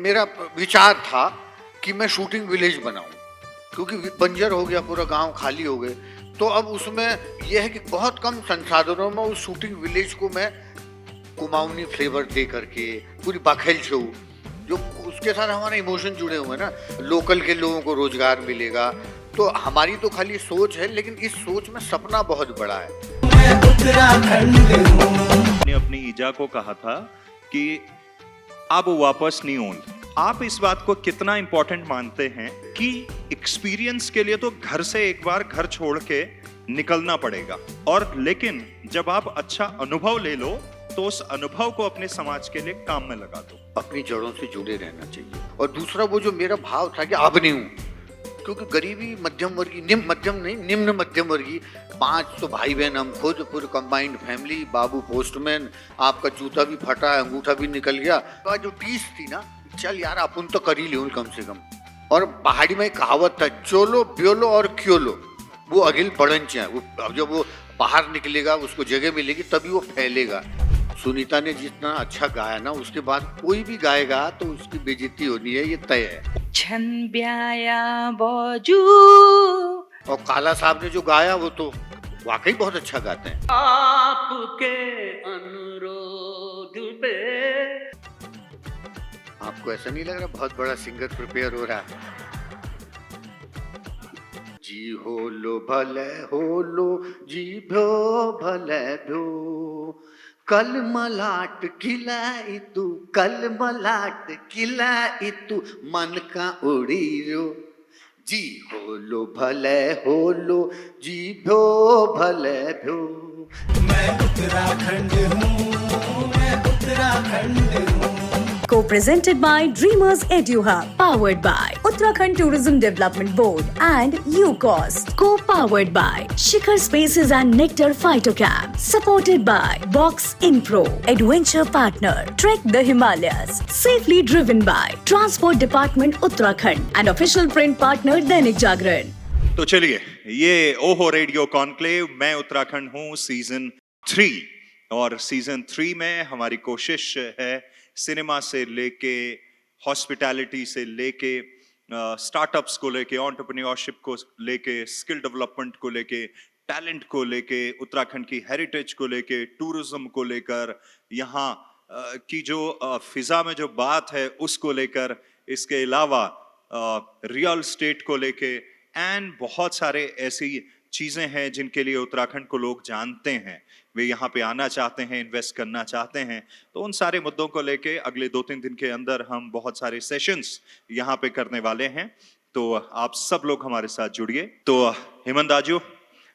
मेरा विचार था कि मैं शूटिंग विलेज बनाऊं, क्योंकि बंजर हो गया, पूरा गांव खाली हो गए। तो अब उसमें यह है कि बहुत कम संसाधनों में उस शूटिंग विलेज को मैं कुमाऊनी फ्लेवर दे करके पूरी बखेल छू, जो उसके साथ हमारे इमोशन जुड़े हुए हैं ना, लोकल के लोगों को रोजगार मिलेगा। तो हमारी तो खाली सोच है, लेकिन इस सोच में सपना बहुत बड़ा है। ने अपनी ईजा को कहा था कि अब वापस नहीं आऊंगी। आप इस बात को कितना इंपॉर्टेंट मानते हैं कि एक्सपीरियंस के लिए तो घर से एक बार घर छोड़ के निकलना पड़ेगा, और लेकिन जब आप अच्छा अनुभव ले लो तो उस अनुभव को अपने समाज के लिए काम में लगा दो। अपनी जड़ों से जुड़े रहना चाहिए। और दूसरा वो जो मेरा भाव था कि अब नहीं हूँ, क्योंकि गरीबी मध्यम वर्गीय, निम्न मध्यम वर्गीय, 5 तो भाई बहन हम खुद, पूरी कंबाइंड फैमिली, बाबू पोस्टमैन, आपका जूता भी फटा है, अंगूठा भी निकल गया। तो जो टीस थी ना, चल यार अपन तो कर ही ले कम से कम। और पहाड़ी में एक कहावत था, चोलो ब्योलो और क्योलो, वो अगिल पड़ंच है। अब जब वो बाहर निकलेगा, उसको जगह मिलेगी, तभी वो फैलेगा। सुनीता ने जितना अच्छा गाया ना, उसके बाद कोई भी गाएगा तो उसकी बेइज्जती होनी है, ये तय है। छन ब्याया बाजू। और काला साहब ने जो गाया वो तो वाकई बहुत अच्छा गाते हैं। आपके अनुरोध पे। आपको ऐसा नहीं लग रहा बहुत बड़ा सिंगर प्रिपेयर हो रहा है? जी होलो भले होलो, जी भ्यो भले भ्यो, कल मलाट खिलाई तू, कल मलाट खिलाई तू, मन का उड़ी रो। जी होलो भले होलो, जी भ्यो भले भ्यो। मैं उत्तराखंड हूँ, मैं उत्तराखंड हूँ। Co-presented by Dreamers EduHub, powered by Uttarakhand Tourism Development Board and UCOST. Co-powered by Shikhar Spaces and Nectar Phytocamp. Supported by Box Infro, Adventure Partner, Trek the Himalayas. Safely driven by Transport Department Uttarakhand and official print partner Dainik Jagran. तो चलिए, ये ओहो radio conclave मैं उत्तराखंड हूँ season 3, और season 3 में हमारी कोशिश है सिनेमा से लेके हॉस्पिटैलिटी से लेके स्टार्टअप्स को लेके, एंटरप्रेन्योरशिप को लेके, स्किल डेवलपमेंट को लेके, टैलेंट को लेके, उत्तराखंड की हेरिटेज को लेके, टूरिज्म को लेकर, यहाँ की जो फिजा में जो बात है उसको लेकर, इसके अलावा रियल स्टेट को लेके, एंड बहुत सारे ऐसी चीजें हैं जिनके लिए उत्तराखंड को लोग जानते हैं, वे यहाँ पे आना चाहते हैं, इन्वेस्ट करना चाहते हैं। तो उन सारे मुद्दों को लेके अगले 2-3 दिन के अंदर हम बहुत सारे सेशंस यहाँ पे करने वाले हैं। तो आप सब लोग हमारे साथ जुड़िए। तो हेमंत दाजू,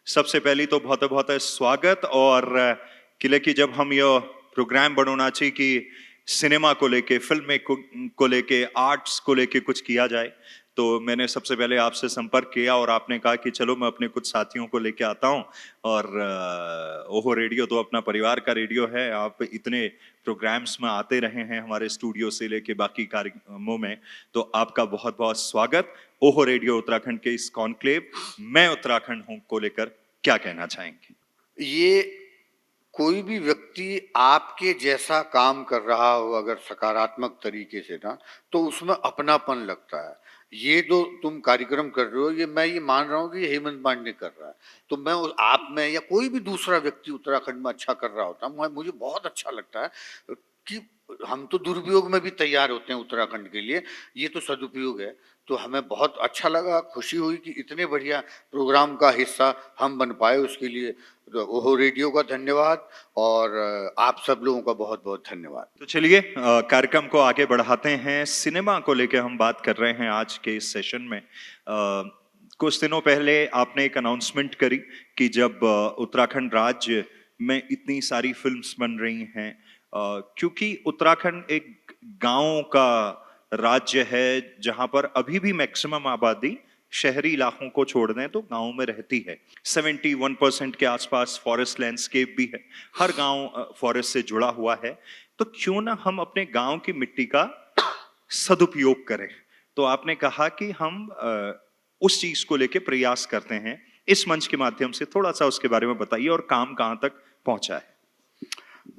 सबसे पहले तो बहुत बहुत स्वागत। और किले की जब हम ये प्रोग्राम बनाना चाहिए कि सिनेमा को लेके, फिल्म को लेके, आर्ट्स को लेके कुछ किया जाए, तो मैंने सबसे पहले आपसे संपर्क किया और आपने कहा कि चलो मैं अपने कुछ साथियों को लेके आता हूं। और ओहो रेडियो तो अपना परिवार का रेडियो है। आप इतने प्रोग्राम्स में आते रहे हैं हमारे स्टूडियो से लेके बाकी कार्यक्रमों में, तो आपका बहुत बहुत स्वागत। ओहो रेडियो उत्तराखंड के इस कॉन्क्लेव मैं उत्तराखंड हूं को लेकर क्या कहना चाहेंगे? ये कोई भी व्यक्ति आपके जैसा काम कर रहा हो अगर सकारात्मक तरीके से ना, तो उसमें अपनापन लगता है। ये जो तुम कार्यक्रम कर रहे हो, ये मैं ये मान रहा हूँ कि हेमंत पांडे कर रहा है, तो मैं आप में या कोई भी दूसरा व्यक्ति उत्तराखंड में अच्छा कर रहा होता, मुझे बहुत अच्छा लगता है कि हम तो दुरुपयोग में भी तैयार होते हैं उत्तराखंड के लिए, ये तो सदुपयोग है। तो हमें बहुत अच्छा लगा, खुशी हुई कि इतने बढ़िया प्रोग्राम का हिस्सा हम बन पाए। उसके लिए ओहो रेडियो का धन्यवाद और आप सब लोगों का बहुत बहुत धन्यवाद। तो चलिए कार्यक्रम को आगे बढ़ाते हैं। सिनेमा को लेकर हम बात कर रहे हैं आज के इस सेशन में। कुछ दिनों पहले आपने एक अनाउंसमेंट करी कि जब उत्तराखंड राज्य में इतनी सारी फिल्म्स बन रही हैं, क्योंकि उत्तराखंड एक गांव का राज्य है जहां पर अभी भी मैक्सिमम आबादी शहरी इलाकों को छोड़ दें तो गांव में रहती है। 71% के आसपास फॉरेस्ट लैंडस्केप भी है, हर गांव फॉरेस्ट से जुड़ा हुआ है। तो क्यों ना हम अपने गांव की मिट्टी का सदुपयोग करें। तो आपने कहा कि हम उस चीज को लेके प्रयास करते हैं। इस मंच के माध्यम से थोड़ा सा उसके बारे में बताइए और काम कहां तक पहुंचा है।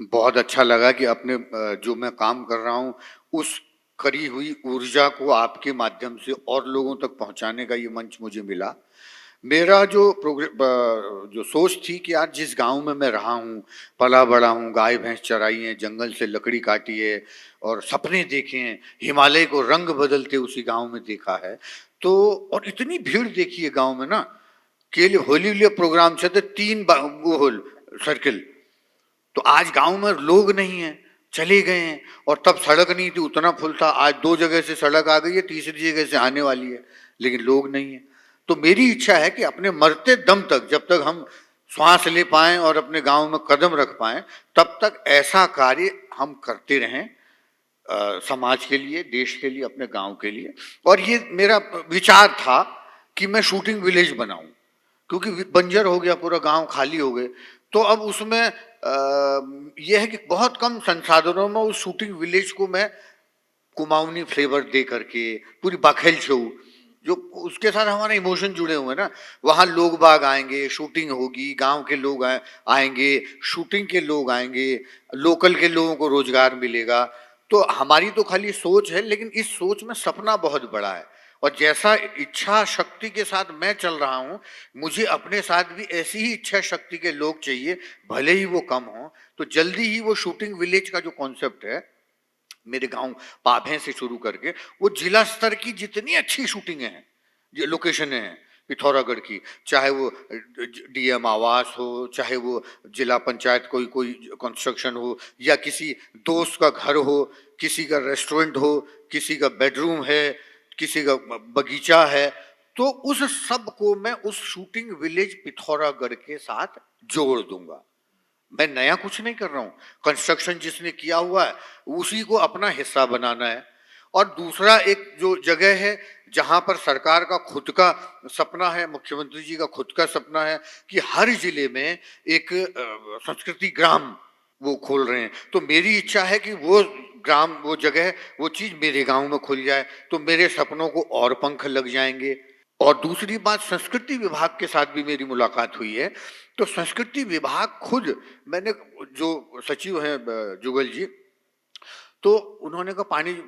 बहुत अच्छा लगा कि अपने जो मैं काम कर रहा हूँ उस करी हुई ऊर्जा को आपके माध्यम से और लोगों तक पहुंचाने का ये मंच मुझे मिला। मेरा जो सोच थी कि यार जिस गांव में मैं रहा हूँ, पला बड़ा हूँ, गाय भैंस चराई है, जंगल से लकड़ी काटी है और सपने देखे हैं, हिमालय को रंग बदलते उसी गांव में देखा है, तो और इतनी भीड़ देखी है गांव में ना, केवल होली प्रोग्राम चलते 3 वो होल सर्किल, तो आज गांव में लोग नहीं है, चले गए हैं। और तब सड़क नहीं थी, उतना फुल था, आज 2 जगह से सड़क आ गई है, तीसरी जगह से आने वाली है, लेकिन लोग नहीं है। तो मेरी इच्छा है कि अपने मरते दम तक, जब तक हम श्वास ले पाएं और अपने गांव में कदम रख पाएं, तब तक ऐसा कार्य हम करते रहें, समाज के लिए, देश के लिए, अपने गांव के लिए। और ये मेरा विचार था कि मैं शूटिंग विलेज बनाऊं, क्योंकि बंजर हो गया, पूरा गांव खाली हो गए। तो अब उसमें यह है कि बहुत कम संसाधनों में उस शूटिंग विलेज को मैं कुमाऊनी फ्लेवर दे करके, पूरी बाखेल छू, जो उसके साथ हमारे इमोशन जुड़े हुए हैं ना, वहाँ लोग बाग आएंगे, शूटिंग होगी, गांव के लोग आएंगे, शूटिंग के लोग आएंगे, लोकल के लोगों को रोजगार मिलेगा। तो हमारी तो खाली सोच है, लेकिन इस सोच में सपना बहुत बड़ा है। और जैसा इच्छा शक्ति के साथ मैं चल रहा हूँ, मुझे अपने साथ भी ऐसी ही इच्छा शक्ति के लोग चाहिए, भले ही वो कम हो। तो जल्दी ही वो शूटिंग विलेज का जो कॉन्सेप्ट है, मेरे गांव पाभे से शुरू करके वो जिला स्तर की जितनी अच्छी शूटिंगें हैं, लोकेशन हैं पिथौरागढ़ की, चाहे वो डीएम आवास हो, चाहे वो जिला पंचायत कोई कंस्ट्रक्शन हो, या किसी दोस्त का घर हो, किसी का रेस्टोरेंट हो, किसी का बेडरूम है, किसी का बगीचा है, तो उस सब को मैं उस शूटिंग विलेज पिथौरागढ़ के साथ जोड़ दूंगा। मैं नया कुछ नहीं कर रहा हूँ, कंस्ट्रक्शन जिसने किया हुआ है उसी को अपना हिस्सा बनाना है। और दूसरा एक जो जगह है जहाँ पर सरकार का खुद का सपना है, मुख्यमंत्री जी का खुद का सपना है कि हर जिले में एक संस्कृति ग्राम वो खोल रहे हैं, तो मेरी इच्छा है कि वो ग्राम, वो जगह, वो चीज मेरे गांव में खुल जाए, तो मेरे सपनों को और पंख लग जाएंगे। और दूसरी बात, संस्कृति विभाग के साथ भी मेरी मुलाकात हुई है, तो संस्कृति विभाग खुद, मैंने जो सचिव हैं जुगल जी, तो उन्होंने कहा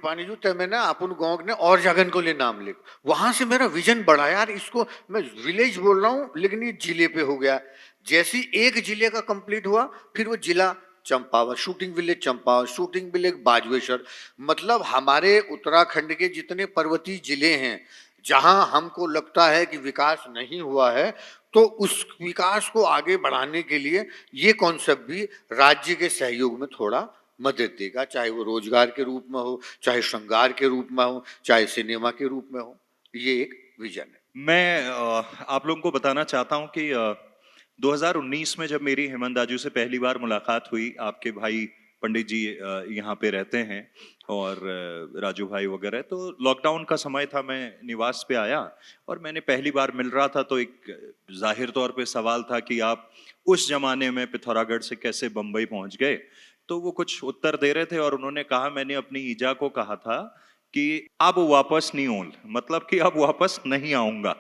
पानी जो तय में ना अपन गाँव ने और जगन को ले नाम लिख। वहां से मेरा विजन बढ़ा, यार इसको मैं विलेज बोल रहा हूँ लेकिन ये जिले पे हो गया। जैसी एक जिले का कंप्लीट हुआ, फिर वो जिला Champawat, shooting village Champawat, shooting village Bajweshwar. मतलब हमारे उत्तराखंड के जितने पर्वतीय जिले हैं जहां हमको लगता है कि विकास नहीं हुआ है, तो उस विकास को आगे बढ़ाने के लिए ये कॉन्सेप्ट भी राज्य के सहयोग में थोड़ा मदद देगा, चाहे वो रोजगार के रूप में हो, चाहे श्रृंगार के रूप में हो, चाहे सिनेमा के रूप में हो। ये एक विजन है। मैं आप लोगों को बताना चाहता हूं कि 2019 में जब मेरी हेमंत दाजू से पहली बार मुलाकात हुई, आपके भाई पंडित जी यहाँ पे रहते हैं और राजू भाई वगैरह, तो लॉकडाउन का समय था, मैं निवास पे आया और मैंने पहली बार मिल रहा था, तो एक जाहिर तौर पे सवाल था कि आप उस जमाने में पिथौरागढ़ से कैसे बम्बई पहुंच गए। तो वो कुछ उत्तर दे रहे थे और उन्होंने कहा, मैंने अपनी ईजा को कहा था कि अब वापस नहीं आऊं, मतलब कि अब वापस नहीं आऊंगा।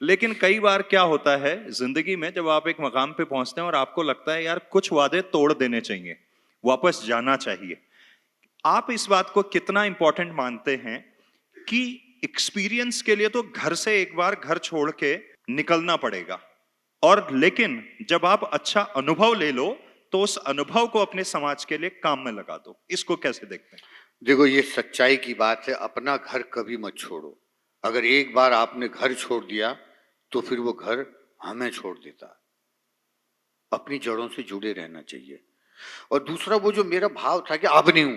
लेकिन कई बार क्या होता है जिंदगी में, जब आप एक मकाम पे पहुंचते हैं और आपको लगता है यार कुछ वादे तोड़ देने चाहिए, वापस जाना चाहिए। आप इस बात को कितना इंपॉर्टेंट मानते हैं कि एक्सपीरियंस के लिए तो घर से एक बार घर छोड़ के निकलना पड़ेगा, और लेकिन जब आप अच्छा अनुभव ले लो तो उस अनुभव को अपने समाज के लिए काम में लगा दो। इसको कैसे देखते हैं? देखो, ये सच्चाई की बात है, अपना घर कभी मत छोड़ो। अगर एक बार आपने घर छोड़ दिया तो फिर वो घर हमें छोड़ देता। अपनी जड़ों से जुड़े रहना चाहिए। और दूसरा, वो जो मेरा भाव था कि अब नहीं हूं,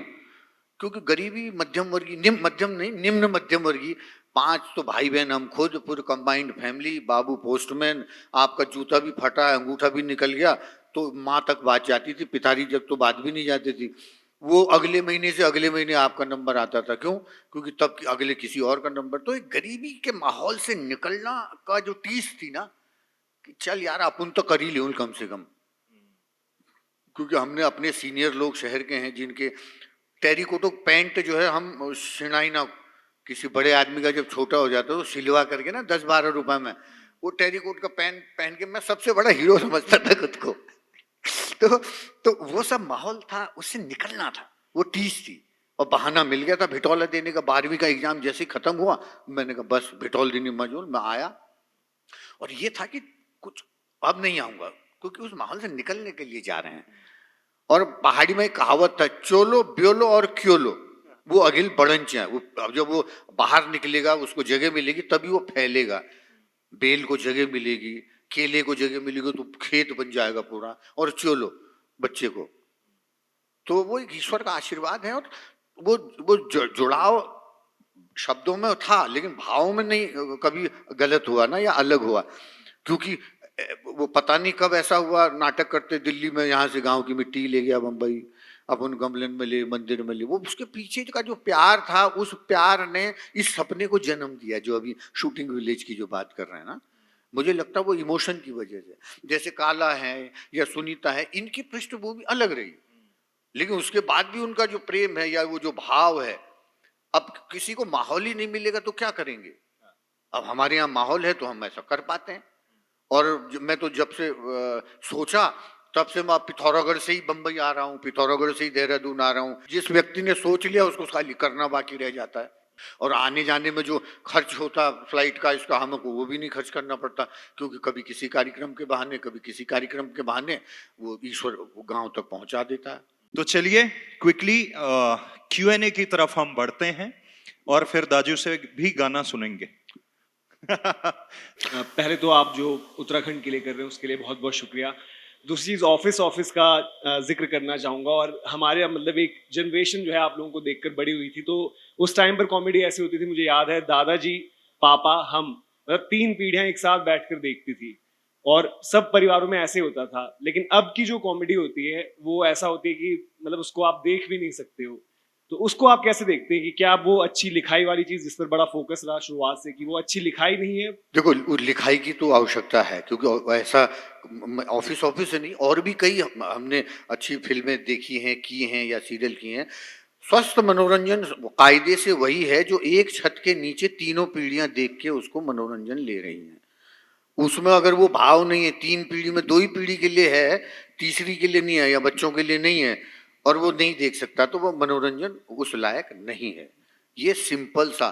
क्योंकि गरीबी मध्यम वर्गीय, निम्न मध्यम वर्गीय, 5 तो भाई बहन हम खुद, पूरी कंबाइंड फैमिली, बाबू पोस्टमैन, आपका जूता भी फटा, अंगूठा भी निकल गया तो माँ तक बात जाती थी, पिताजी तक तो बात भी नहीं जाती थी। वो अगले महीने से अगले महीने आपका नंबर आता था। क्यों? क्योंकि तब अगले किसी और का नंबर। तो एक गरीबी के माहौल से निकलना का जो टीस थी ना, कि चल यार अपन तो कर ही ले कम से कम, क्योंकि हमने अपने सीनियर लोग शहर के हैं जिनके टेरिकोटो पैंट जो है हम सिनाई ना, किसी बड़े आदमी का जब छोटा हो जाता है तो सिलवा करके ना 10-12 रुपए में वो टेरिकोट का पैंट पहन के मैं सबसे बड़ा हीरो समझता था खुद को। तो वो सब माहौल था, उससे निकलना था, वो टीस थी। और बहाना मिल गया था भिटौला देने का। 12वीं का एग्जाम जैसे ही खत्म हुआ, मैंने कहा बस भिटौल देने मजबूर। मैं आया और ये था कि कुछ अब नहीं आऊंगा, क्योंकि उस माहौल से निकलने के लिए जा रहे हैं। और पहाड़ी में एक कहावत था, चोलो ब्योलो और क्योलो, वो अगिल बड़ंच है। वो अब जब वो बाहर निकलेगा, उसको जगह मिलेगी तभी वो फैलेगा। बेल को जगह मिलेगी, केले को जगह मिलेगी तो खेत बन जाएगा पूरा। और चोलो बच्चे को, तो वो एक ईश्वर का आशीर्वाद है। और वो जुड़ाव शब्दों में था, लेकिन भावों में नहीं कभी गलत हुआ ना, या अलग हुआ। क्योंकि वो पता नहीं कब ऐसा हुआ, नाटक करते दिल्ली में, यहाँ से गांव की मिट्टी ले गया बम्बई, अपन गमलन में ले, मंदिर में ले। वो उसके पीछे का जो प्यार था, उस प्यार ने इस सपने को जन्म दिया जो अभी शूटिंग विलेज की जो बात कर रहे हैं ना। मुझे लगता है वो इमोशन की वजह से, जैसे काला है या सुनीता है, इनकी पृष्ठभूमि अलग रही, लेकिन उसके बाद भी उनका जो प्रेम है या वो जो भाव है। अब किसी को माहौल ही नहीं मिलेगा तो क्या करेंगे। अब हमारे यहाँ माहौल है तो हम ऐसा कर पाते हैं। और मैं तो जब से सोचा तब से मैं पिथौरागढ़ से ही बंबई आ रहा हूँ, पिथौरागढ़ से ही देहरादून आ रहा हूँ। जिस व्यक्ति ने सोच लिया उसको खाली करना बाकी रह जाता है। और आने जाने में जो खर्च होता फ्लाइट का, इसका हमको वो भी नहीं खर्च करना पड़ता, क्योंकि कभी किसी कार्यक्रम के बहाने, कभी किसी कार्यक्रम के बहाने वो ईश्वर गांव तक पहुंचा देता है। तो चलिए क्विकली Q&A की तरफ हम बढ़ते हैं और फिर दाजू से भी गाना सुनेंगे। पहले तो आप जो उत्तराखंड के लिए कर रहे हैं उसके लिए बहुत बहुत शुक्रिया। दूसरी चीज ऑफिस का जिक्र करना चाहूंगा। और हमारे मतलब एक जनरेशन जो है आप लोगों को देखकर बड़ी हुई थी, तो उस टाइम पर कॉमेडी ऐसी होती थी, मुझे याद है दादाजी, पापा, हम, मतलब 3 पीढ़ियां एक साथ बैठकर देखती थी और सब परिवारों में ऐसे होता था। लेकिन अब की जो कॉमेडी होती है वो ऐसा होती है कि मतलब उसको आप देख भी नहीं सकते हो। तो उसको आप कैसे देखते हैं कि क्या वो अच्छी लिखाई वाली चीज जिस पर बड़ा फोकस रहा शुरुआत से, कि वो अच्छी लिखाई नहीं है? देखो, लिखाई की तो आवश्यकता है, क्योंकि ऐसा ऑफिस से नहीं, और भी कई हमने अच्छी फिल्में देखी हैं, की हैं या सीरियल किए हैं। स्वस्थ मनोरंजन कायदे से वही है जो एक छत के नीचे तीनों पीढ़ियां देख के उसको मनोरंजन ले रही हैं। उसमें अगर वो भाव नहीं है, 3 पीढ़ी में 2 ही पीढ़ी के लिए है, तीसरी के लिए नहीं है या बच्चों के लिए नहीं है, और वो नहीं देख सकता, तो वो मनोरंजन उस लायक नहीं है। ये सिंपल सा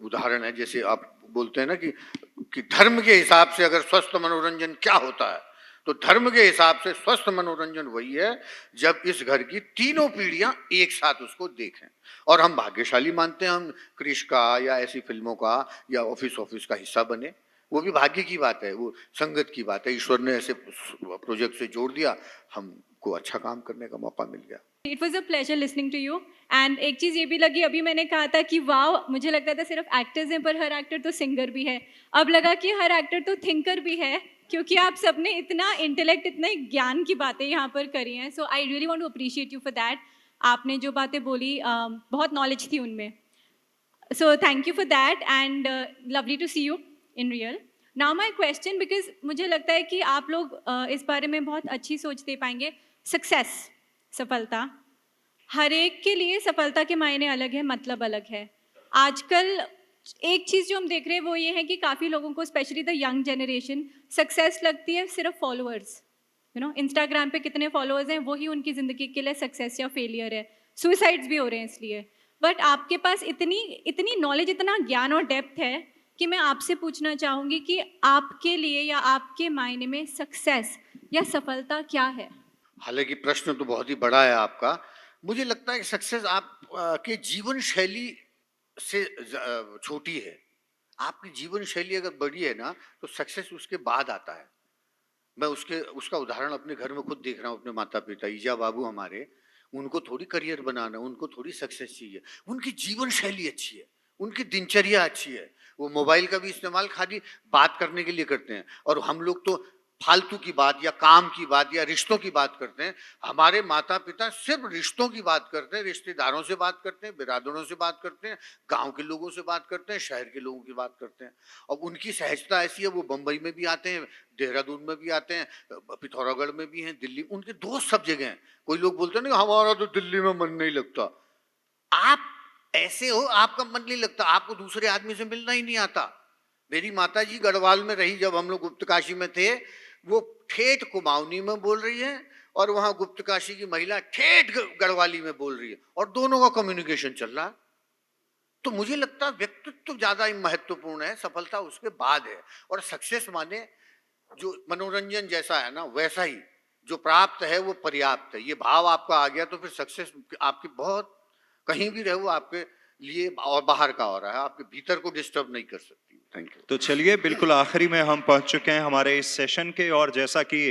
उदाहरण है। जैसे आप बोलते हैं ना कि धर्म के हिसाब से अगर स्वस्थ मनोरंजन क्या होता है, तो धर्म के हिसाब से स्वस्थ मनोरंजन वही है जब इस घर की तीनों पीढ़ियां एक साथ उसको देखें। और हम भाग्यशाली मानते हैं हम क्रिश का या ऐसी फिल्मों का या ऑफिस का हिस्सा बने। वो भी भाग्य की बात है, वो संगत की बात है। ईश्वर ने ऐसे प्रोजेक्ट से जोड़ दिया, हमको अच्छा काम करने का मौका मिल गया। It was a pleasure listening to you. And एक चीज़ ये भी लगी, अभी मैंने कहा था कि वाह, मुझे लगता था सिर्फ एक्टर्स हैं, पर हर एक्टर तो सिंगर भी है। अब लगा कि हर एक्टर तो थिंकर भी है, क्योंकि आप सबने इतना इंटेलेक्ट, इतना ज्ञान की बातें यहाँ पर करी हैं। So I really want to appreciate you for that. आपने जो बातें बोली बहुत नॉलेज थी उनमें। So thank you for that and lovely to see you in real. Now my question, because मुझे लगता है कि आप लोग इस बारे में बहुत अच्छी सोच दे पाएंगे। सक्सेस, सफलता, हर एक के लिए सफलता के मायने अलग है, मतलब अलग है। आजकल एक चीज़ जो हम देख रहे हैं वो ये है कि काफ़ी लोगों को, specially the young generation, success लगती है सिर्फ फॉलोअर्स। यू नो, इंस्टाग्राम पे कितने फॉलोअर्स हैं वही उनकी ज़िंदगी के लिए सक्सेस या फेलियर है। सुसाइड्स भी हो रहे हैं इसलिए। बट आपके पास इतनी नॉलेज, इतना ज्ञान और डेप्थ है कि मैं आपसे पूछना चाहूँगी कि आपके लिए या आपके मायने में सक्सेस या सफलता क्या है? हालांकि प्रश्न तो बहुत ही बड़ा है आपका। मुझे लगता है कि सक्सेस आप के जीवन शैली से छोटी है। आपकी जीवन शैली अगर बड़ी है ना, तो सक्सेस उसके बाद आता है। मैं उसका उदाहरण अपने घर में खुद देख रहा हूँ। अपने माता पिता ईजा बाबू हमारे, उनको थोड़ी करियर बनाना, उनको थोड़ी सक्सेस चाहिए। उनकी जीवन शैली अच्छी है, उनकी दिनचर्या अच्छी है। वो मोबाइल का भी इस्तेमाल खाली बात करने के लिए करते हैं, और हम लोग तो फालतू की बात या काम की बात या रिश्तों की बात करते हैं। हमारे माता पिता सिर्फ रिश्तों की बात करते हैं, रिश्तेदारों से बात करते हैं, बिरादरों से बात करते हैं, गांव के लोगों से बात करते हैं, शहर के लोगों की बात करते हैं। और उनकी सहजता ऐसी है, वो बम्बई में भी आते हैं, देहरादून में भी आते हैं, पिथौरागढ़ में भी हैं, दिल्ली, उनके दोस्त सब जगह हैं। कोई लोग बोलते हैं ना हमारा तो दिल्ली में मन नहीं लगता। आप ऐसे हो, आपका मन नहीं लगता, आपको दूसरे आदमी से मिलना ही नहीं आता। मेरी माता जी गढ़वाल में रही, जब हम लोग गुप्तकाशी में थे, वो ठेठ कुमाऊनी में बोल रही है और वहां गुप्तकाशी की महिला ठेठ गढ़वाली में बोल रही है और दोनों का कम्युनिकेशन चल रहा है। तो मुझे लगता है व्यक्तित्व तो ज्यादा महत्वपूर्ण है, सफलता उसके बाद है। और सक्सेस माने जो मनोरंजन जैसा है ना वैसा ही, जो प्राप्त है वो पर्याप्त है, ये भाव आपका आ गया तो फिर सक्सेस आपकी बहुत, कहीं भी रहे वो आपके लिए और बाहर का हो रहा है, आपके भीतर को डिस्टर्ब नहीं कर सकती। Thank you. तो चलिए बिल्कुल आखिरी में हम पहुंच चुके हैं हमारे इस सेशन के, और जैसा कि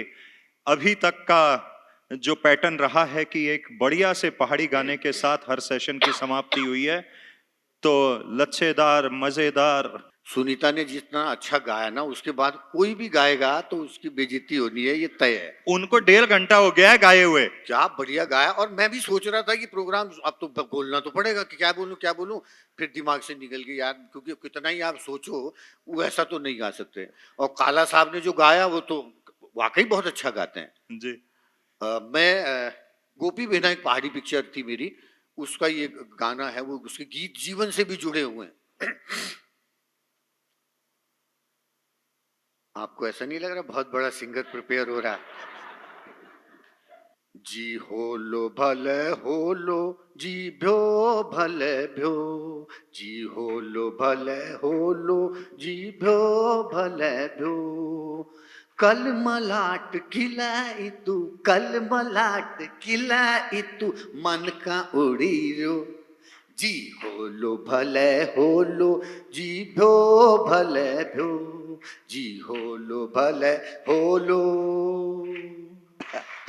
अभी तक का जो पैटर्न रहा है कि एक बढ़िया से पहाड़ी गाने के साथ हर सेशन की समाप्ति हुई है, तो लच्छेदार मजेदार। सुनीता ने जितना अच्छा गाया ना, उसके बाद कोई भी गाएगा तो उसकी बेइज्जती होनी है, ये तय है। उनको 1.5 घंटा हो गया है गाए हुए। क्या बढ़िया गाया। और मैं भी सोच रहा था कि प्रोग्राम अब तो बोलना तो पड़ेगा कि क्या बोलूं, फिर दिमाग से निकल गया यार, क्योंकि कितना ही आप सोचो वो ऐसा तो नहीं गा सकते। और काला साहब ने जो गाया वो तो वाकई बहुत अच्छा गाते हैं जी। मैं गोपी बहना एक पहाड़ी पिक्चर थी मेरी, उसका ये गाना है, वो उसके गीत जीवन से भी जुड़े हुए हैं। आपको ऐसा नहीं लग रहा बहुत बड़ा सिंगर प्रिपेयर हो रहा है? जी होलो भले होलो जी भ्यो भले भ्यो, जी होलो भले होलो जी भ्यो भले भ्यो, कल मलाट खिलाई तू, कल मलाट खिलाई तू, मन का उड़ी रो, जी होलो भले होलो जी भ्यो भले भ्यो, जी होलो भले होलो।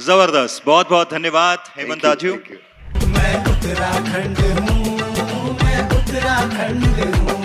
जबरदस्त, बहुत बहुत धन्यवाद हेमंत दाजू। मैं उत्तराखंड हूँ, मैं उत्तराखंड हूँ।